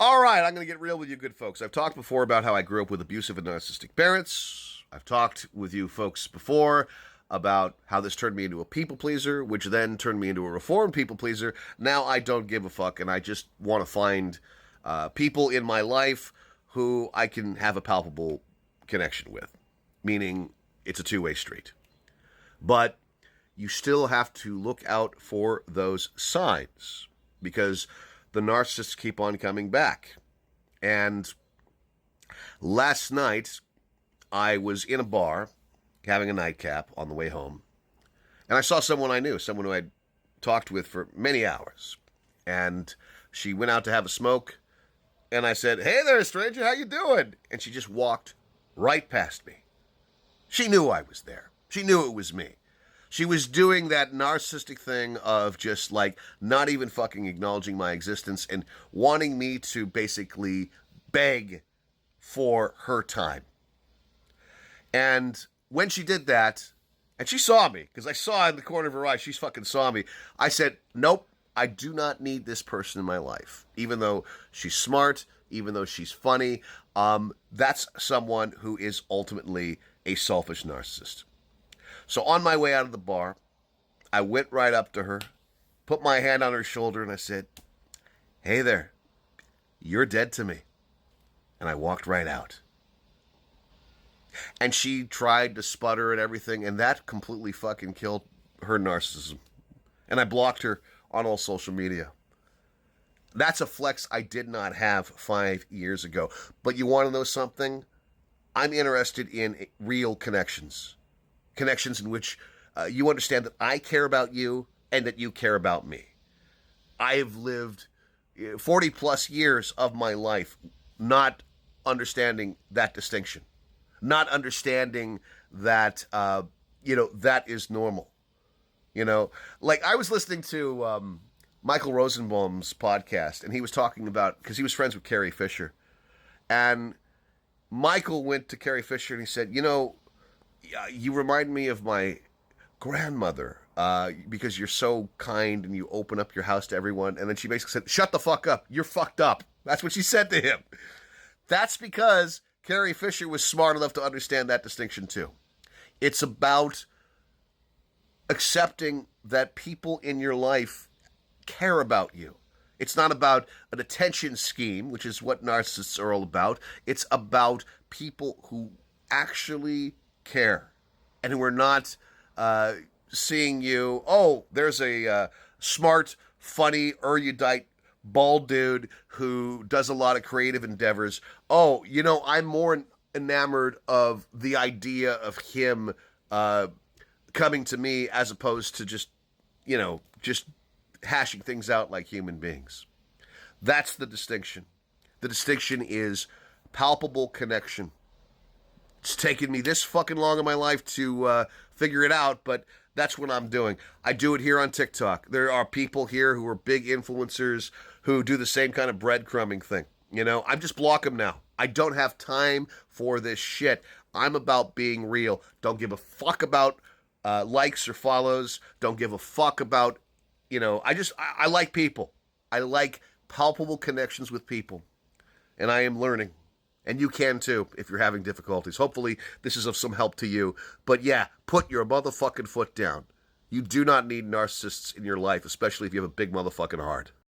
All right, I'm going to get real with you good folks. I've talked before about how I grew up with abusive and narcissistic parents. I've talked with you folks before about how this turned me into a people pleaser, which then turned me into a reformed people pleaser. Now I don't give a fuck, and I just want to find people in my life who I can have a palpable connection with, meaning it's a two-way street. But you still have to look out for those signs because the narcissists keep on coming back. And last night, I was in a bar having a nightcap on the way home, and I saw someone I knew, someone who I'd talked with for many hours. And she went out to have a smoke, and I said, "Hey there, stranger, how you doing?" And she just walked right past me. She knew I was there. She knew it was me. She was doing that narcissistic thing of just like not even fucking acknowledging my existence and wanting me to basically beg for her time. And when she did that, and she saw me, because I saw in the corner of her eye, she fucking saw me, I said, nope, I do not need this person in my life. Even though she's smart, even though she's funny, that's someone who is ultimately a selfish narcissist. So on my way out of the bar, I went right up to her, put my hand on her shoulder, and I said, "Hey there, you're dead to me." And I walked right out. And she tried to sputter and everything, and that completely fucking killed her narcissism. And I blocked her on all social media. That's a flex I did not have 5 years ago. But you want to know something? I'm interested in real connections. Connections in which you understand that I care about you and that you care about me. I have lived 40 plus years of my life not understanding that distinction, not understanding that, that is normal. Like I was listening to Michael Rosenbaum's podcast, and he was talking about, because he was friends with Carrie Fisher, and Michael went to Carrie Fisher and he said, you remind me of my grandmother because you're so kind and you open up your house to everyone. And then she basically said, "Shut the fuck up. You're fucked up." That's what she said to him. That's because Carrie Fisher was smart enough to understand that distinction too. It's about accepting that people in your life care about you. It's not about an attention scheme, which is what narcissists are all about. It's about people who actually care and who are not seeing you, oh, there's a smart, funny, erudite, bald dude who does a lot of creative endeavors. Oh, I'm more enamored of the idea of him coming to me as opposed to just hashing things out like human beings. That's the distinction. The distinction is palpable connection. It's taken me this fucking long in my life to figure it out, but that's what I'm doing. I do it here on TikTok. There are people here who are big influencers who do the same kind of breadcrumbing thing. I just block them now. I don't have time for this shit. I'm about being real. Don't give a fuck about likes or follows. Don't give a fuck about, I like people. I like palpable connections with people. And I am learning. And you can too if you're having difficulties. Hopefully this is of some help to you. But yeah, put your motherfucking foot down. You do not need narcissists in your life, especially if you have a big motherfucking heart.